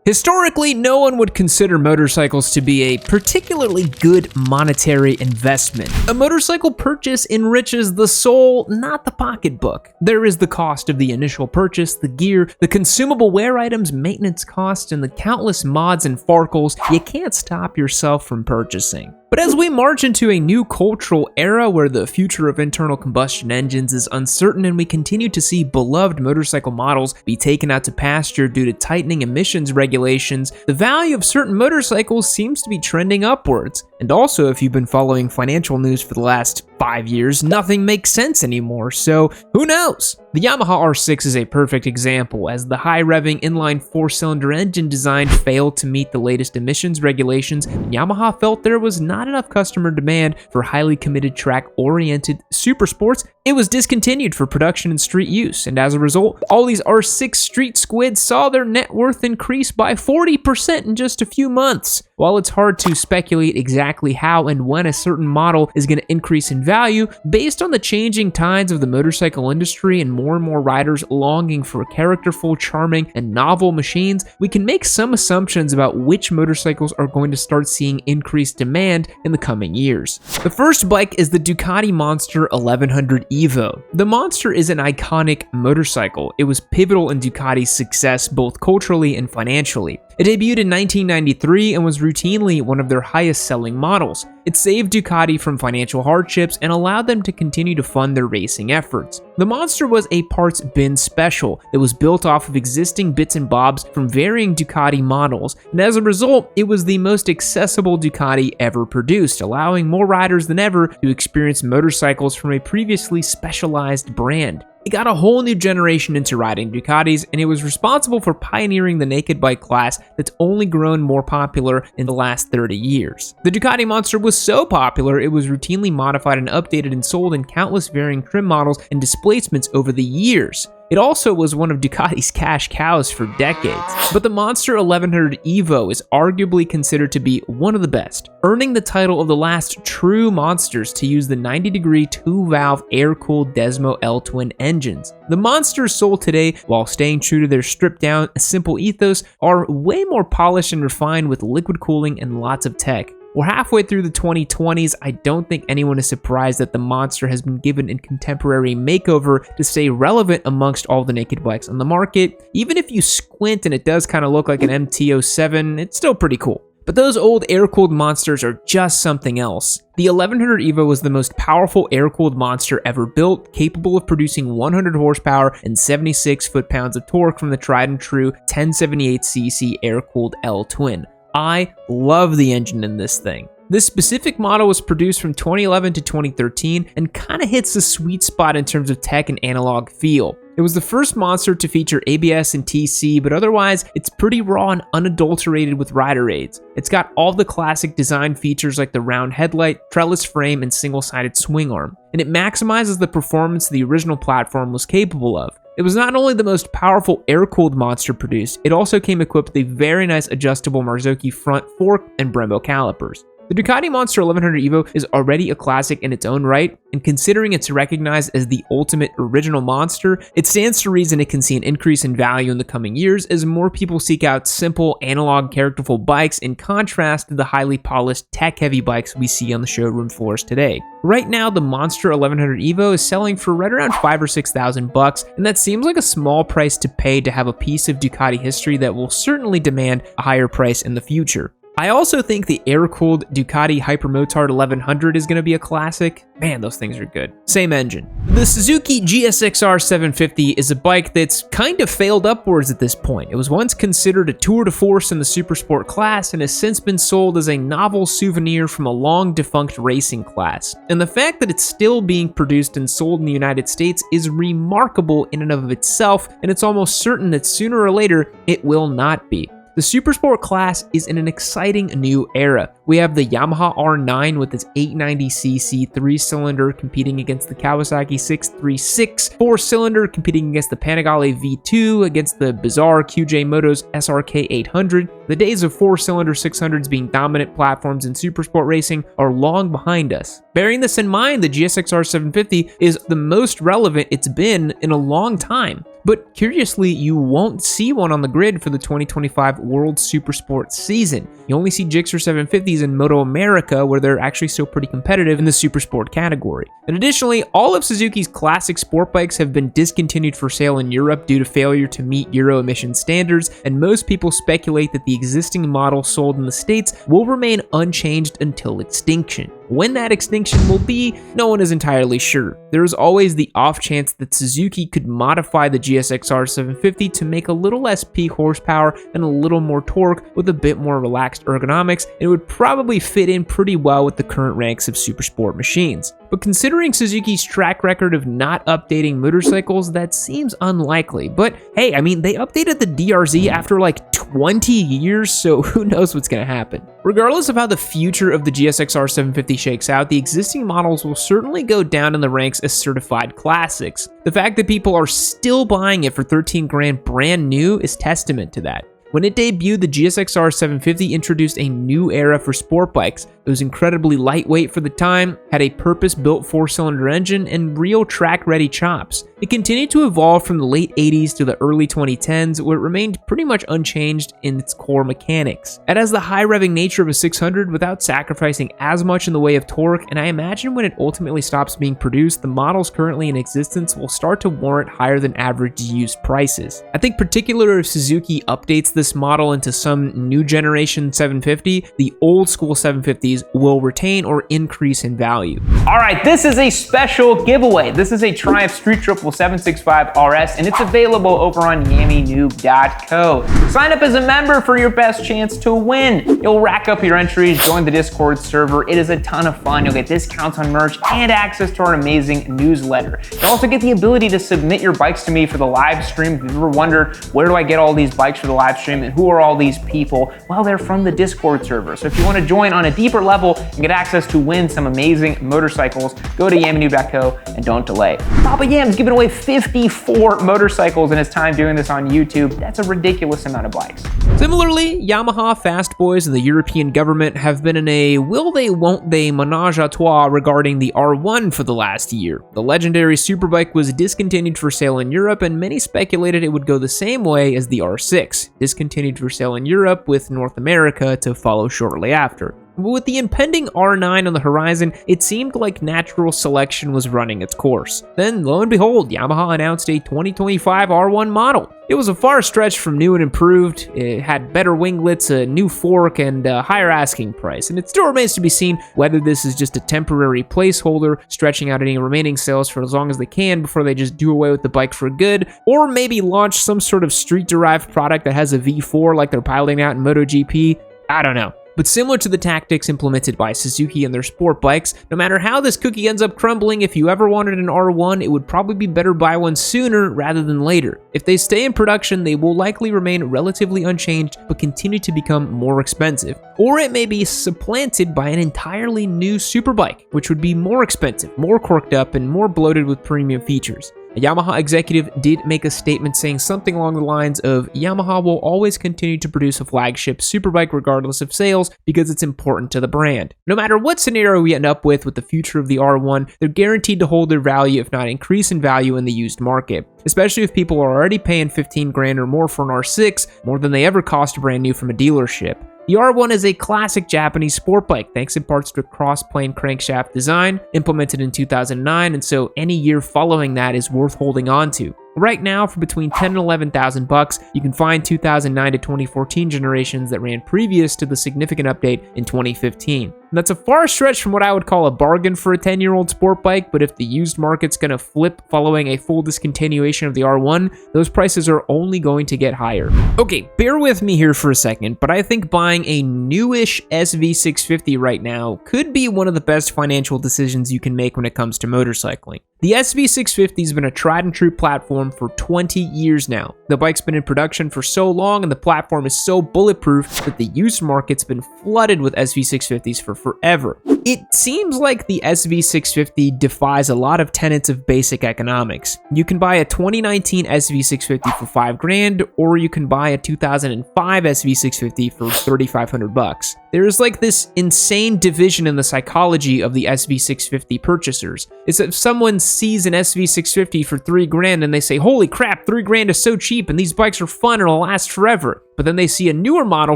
Historically, no one would consider motorcycles to be a particularly good monetary investment. A motorcycle purchase enriches the soul, not the pocketbook. There is the cost of the initial purchase, the gear, the consumable wear items, maintenance costs, and the countless mods and farkles you can't stop yourself from purchasing. But as we march into a new cultural era where the future of internal combustion engines is uncertain and we continue to see beloved motorcycle models be taken out to pasture due to tightening emissions regulations, the value of certain motorcycles seems to be trending upwards. And also, if you've been following financial news for the last 5 years, nothing makes sense anymore, so who knows? The Yamaha R6 is a perfect example, as the high-revving inline 4-cylinder engine design failed to meet the latest emissions regulations, and Yamaha felt there was not enough customer demand for highly committed track-oriented super sports. It was discontinued for production and street use, and as a result, all these R6 street squids saw their net worth increase by 40% in just a few months. While it's hard to speculate exactly how and when a certain model is going to increase in value, based on the changing tides of the motorcycle industry and more riders longing for characterful, charming, and novel machines, we can make some assumptions about which motorcycles are going to start seeing increased demand in the coming years. The first bike is the Ducati Monster 1100 Evo. The Monster is an iconic motorcycle. It was pivotal in Ducati's success both culturally and financially. It debuted in 1993 and was routinely one of their highest-selling models. It saved Ducati from financial hardships and allowed them to continue to fund their racing efforts. The Monster was a parts bin special that was built off of existing bits and bobs from varying Ducati models, and as a result, it was the most accessible Ducati ever produced, allowing more riders than ever to experience motorcycles from a previously specialized brand. It got a whole new generation into riding Ducatis, and it was responsible for pioneering the naked bike class that's only grown more popular in the last 30 years. The Ducati Monster was so popular, it was routinely modified and updated and sold in countless varying trim models and displacements over the years. It also was one of Ducati's cash cows for decades, but the Monster 1100 Evo is arguably considered to be one of the best, earning the title of the last true monsters to use the 90-degree 2-valve air-cooled Desmo L-twin engines. The monsters sold today, while staying true to their stripped-down, simple ethos, are way more polished and refined with liquid cooling and lots of tech. We're halfway through the 2020s, I don't think anyone is surprised that the Monster has been given a contemporary makeover to stay relevant amongst all the naked bikes on the market. Even if you squint and it does kind of look like an MT-07, it's still pretty cool. But those old air-cooled monsters are just something else. The 1100 Evo was the most powerful air-cooled monster ever built, capable of producing 100 horsepower and 76 foot-pounds of torque from the tried-and-true 1078cc air-cooled L-twin. I love the engine in this thing. This specific model was produced from 2011 to 2013 and kind of hits the sweet spot in terms of tech and analog feel. It was the first monster to feature ABS and TC, but otherwise, it's pretty raw and unadulterated with rider aids. It's got all the classic design features like the round headlight, trellis frame, and single-sided swing arm, and it maximizes the performance the original platform was capable of. It was not only the most powerful air-cooled monster produced, it also came equipped with a very nice adjustable Marzocchi front fork and Brembo calipers. The Ducati Monster 1100 Evo is already a classic in its own right, and considering it's recognized as the ultimate original monster, it stands to reason it can see an increase in value in the coming years as more people seek out simple, analog, characterful bikes in contrast to the highly polished, tech-heavy bikes we see on the showroom floors today. Right now, the Monster 1100 Evo is selling for right around $5,000 or $6,000, and that seems like a small price to pay to have a piece of Ducati history that will certainly demand a higher price in the future. I also think the air-cooled Ducati Hypermotard 1100 is going to be a classic. Man, those things are good. Same engine. The Suzuki GSX-R750 is a bike that's kind of failed upwards at this point. It was once considered a tour de force in the supersport class and has since been sold as a novel souvenir from a long-defunct racing class. And the fact that it's still being produced and sold in the United States is remarkable in and of itself, and it's almost certain that sooner or later it will not be. The supersport class is in an exciting new era. We have the Yamaha R9 with its 890cc 3-cylinder competing against the Kawasaki 636 4-cylinder, competing against the Panigale V2, against the bizarre QJ Moto's SRK 800. The days of 4-cylinder 600s being dominant platforms in supersport racing are long behind us. Bearing this in mind, the GSX-R750 is the most relevant it's been in a long time. But curiously, you won't see one on the grid for the 2025 World Supersport season. You only see Gixxer 750s in Moto America, where they're actually still pretty competitive in the supersport category. And additionally, all of Suzuki's classic sport bikes have been discontinued for sale in Europe due to failure to meet Euro emission standards, and most people speculate that the existing model sold in the States will remain unchanged until extinction. When that extinction will be, no one is entirely sure. There is always the off chance that Suzuki could modify the GSX-R750 to make a little less peak horsepower and a little more torque with a bit more relaxed ergonomics, and it would probably fit in pretty well with the current ranks of supersport machines. But considering Suzuki's track record of not updating motorcycles, that seems unlikely. But hey, I mean, they updated the DRZ after like 20 years, so who knows what's gonna happen. Regardless of how the future of the GSX-R750 shakes out, the existing models will certainly go down in the ranks as certified classics. The fact that people are still buying it for 13 grand brand new is testament to that. When it debuted, the GSX-R750 introduced a new era for sport bikes. It was incredibly lightweight for the time, had a purpose-built 4-cylinder engine, and real track-ready chops. It continued to evolve from the late 80s to the early 2010s, where it remained pretty much unchanged in its core mechanics. It has the high-revving nature of a 600 without sacrificing as much in the way of torque, and I imagine when it ultimately stops being produced, the models currently in existence will start to warrant higher than average used prices. I think particularly if Suzuki updates this model into some new generation 750, the old school 750s will retain or increase in value. All right, this is a special giveaway. This is a Triumph Street Triple 765 RS, and it's available over on yammynoob.co. Sign up as a member for your best chance to win. You'll rack up your entries, join the Discord server. It is a ton of fun. You'll get discounts on merch and access to our amazing newsletter. You'll also get the ability to submit your bikes to me for the live stream. If you've ever wondered, where do I get all these bikes for the live stream and who are all these people? Well, they're from the Discord server. So if you want to join on a deeper level and get access to win some amazing motorcycles, go to yammynoob.co and don't delay. Papa Yam's giving away 54 motorcycles in his time doing this on YouTube. That's a ridiculous amount of bikes. Similarly, Yamaha Fast Boys and the European government have been in a will they won't they menage a trois regarding the R1 for the last year. The legendary superbike was discontinued for sale in Europe, and many speculated it would go the same way as the R6, discontinued for sale in Europe with North America to follow shortly after. But with the impending R9 on the horizon, it seemed like natural selection was running its course. Then, lo and behold, Yamaha announced a 2025 R1 model. It was a far stretch from new and improved. It had better winglets, a new fork, and a higher asking price. And it still remains to be seen whether this is just a temporary placeholder, stretching out any remaining sales for as long as they can before they just do away with the bike for good, or maybe launch some sort of street-derived product that has a V4 like they're piloting out in MotoGP. I don't know. But similar to the tactics implemented by Suzuki and their sport bikes, no matter how this cookie ends up crumbling, if you ever wanted an R1, it would probably be better buy one sooner rather than later. If they stay in production, they will likely remain relatively unchanged but continue to become more expensive. Or it may be supplanted by an entirely new superbike, which would be more expensive, more corked up, and more bloated with premium features. A Yamaha executive did make a statement saying something along the lines of, Yamaha will always continue to produce a flagship superbike regardless of sales because it's important to the brand. No matter what scenario we end up with the future of the R1, they're guaranteed to hold their value if not increase in value in the used market. Especially if people are already paying 15 grand or more for an R6, more than they ever cost brand new from a dealership. The R1 is a classic Japanese sport bike thanks in parts to a cross-plane crankshaft design implemented in 2009, and so any year following that is worth holding on to. Right now, for between $10,000 and $11,000, you can find 2009 to 2014 generations that ran previous to the significant update in 2015. And that's a far stretch from what I would call a bargain for a 10-year-old sport bike, but if the used market's gonna flip following a full discontinuation of the R1, those prices are only going to get higher. Okay, bear with me here for a second, but I think buying a newish SV650 right now could be one of the best financial decisions you can make when it comes to motorcycling. The SV650 has been a tried and true platform for 20 years now. The bike's been in production for so long and the platform is so bulletproof that the used market's been flooded with SV650s for forever. It seems like the SV650 defies a lot of tenets of basic economics. You can buy a 2019 SV650 for $5,000, or you can buy a 2005 SV650 for $3,500. There's like this insane division in the psychology of the SV650 purchasers. It's if someone sees an SV650 for $3,000 and they say, holy crap, $3,000 is so cheap and these bikes are fun and will last forever. But then they see a newer model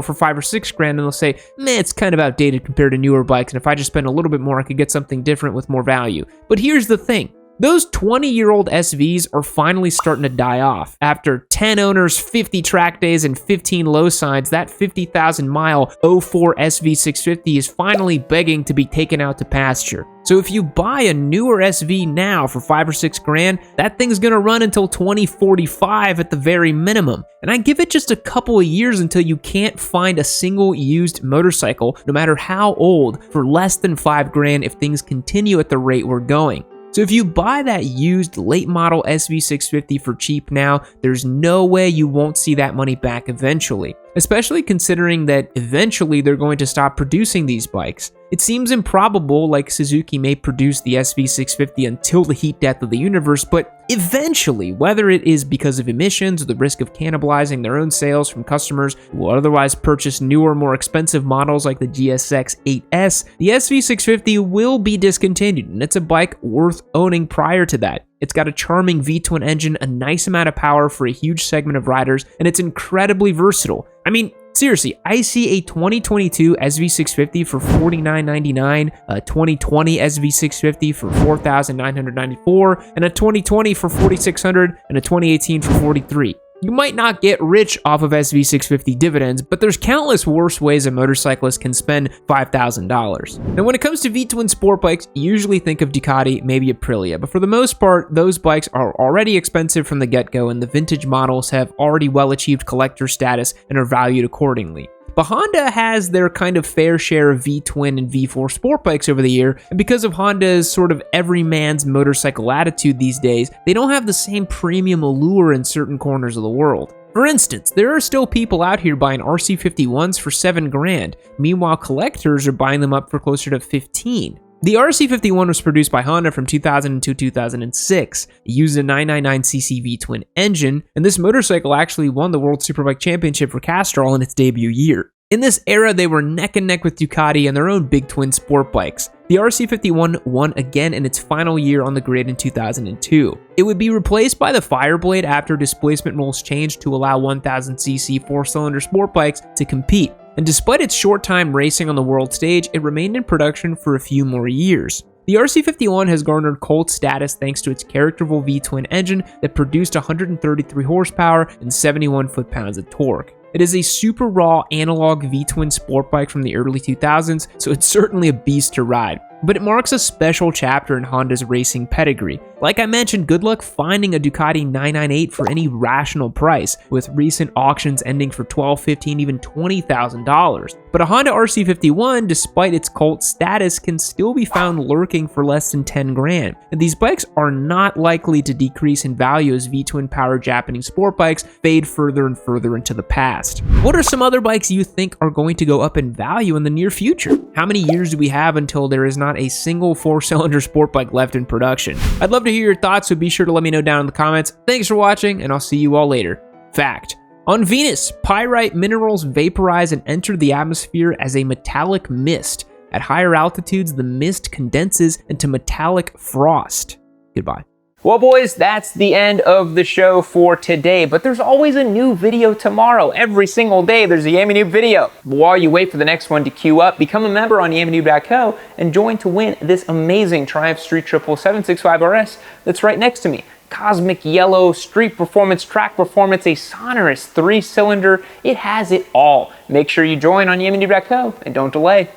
for $5,000 or $6,000 and they'll say, man, it's kind of outdated compared to newer bikes, and if I just spend a little bit more, I could get something different with more value. But here's the thing. Those 20-year-old SVs are finally starting to die off. After 10 owners, 50 track days, and 15 low signs, that 50,000-mile 04 SV650 is finally begging to be taken out to pasture. So if you buy a newer SV now for $5,000 or $6,000, that thing's gonna run until 2045 at the very minimum. And I give it just a couple of years until you can't find a single used motorcycle, no matter how old, for less than $5,000 if things continue at the rate we're going. So if you buy that used late model SV650 for cheap now, there's no way you won't see that money back eventually, especially considering that eventually they're going to stop producing these bikes. It seems improbable, like Suzuki may produce the SV650 until the heat death of the universe, but eventually, whether it is because of emissions or the risk of cannibalizing their own sales from customers who will otherwise purchase newer, more expensive models like the GSX-8S, the SV650 will be discontinued, and it's a bike worth owning prior to that. It's got a charming V-twin engine, a nice amount of power for a huge segment of riders, and it's incredibly versatile. I mean, seriously, I see a 2022 SV650 for $49.99, a 2020 SV650 for $4,994, and a 2020 for $4,600, and a 2018 for $43. You might not get rich off of SV650 dividends, but there's countless worse ways a motorcyclist can spend $5,000. Now, when it comes to V-twin sport bikes, you usually think of Ducati, maybe Aprilia, but for the most part, those bikes are already expensive from the get-go, and the vintage models have already well-achieved collector status and are valued accordingly. But Honda has their kind of fair share of V-twin and V4 sport bikes over the year, and because of Honda's sort of every man's motorcycle attitude these days, they don't have the same premium allure in certain corners of the world. For instance, there are still people out here buying RC51s for $7,000, meanwhile collectors are buying them up for closer to $15,000. The RC51 was produced by Honda from 2000 to 2006. It used a 999cc V-twin engine, and this motorcycle actually won the World Superbike Championship for Castrol in its debut year. In this era, they were neck and neck with Ducati and their own big twin sport bikes. The RC51 won again in its final year on the grid in 2002. It would be replaced by the Fireblade after displacement rules changed to allow 1000cc four-cylinder sport bikes to compete. And despite its short time racing on the world stage, it remained in production for a few more years. The RC51 has garnered cult status thanks to its characterful V-twin engine that produced 133 horsepower and 71 foot-pounds of torque. It is a super raw analog V-twin sport bike from the early 2000s, so it's certainly a beast to ride. But it marks a special chapter in Honda's racing pedigree. Like I mentioned, good luck finding a Ducati 998 for any rational price, with recent auctions ending for $12,000, $15,000, even $20,000. But a Honda RC51, despite its cult status, can still be found lurking for less than $10,000. And these bikes are not likely to decrease in value as V-twin powered Japanese sport bikes fade further and further into the past. What are some other bikes you think are going to go up in value in the near future? How many years do we have until there is not a single four-cylinder sport bike left in production? I'd love to hear your thoughts, so be sure to let me know down in the comments. Thanks for watching, and I'll see you all later. Fact: on Venus, pyrite minerals vaporize and enter the atmosphere as a metallic mist. At higher altitudes, the mist condenses into metallic frost. Goodbye. Well, boys, that's the end of the show for today, but there's always a new video tomorrow. Every single day, there's a Yami Noob video. While you wait for the next one to queue up, become a member on YamiNoob.co and join to win this amazing Triumph Street Triple 765 RS that's right next to me. Cosmic yellow, street performance, track performance, a sonorous 3-cylinder. It has it all. Make sure you join on YamiNoob.co and don't delay.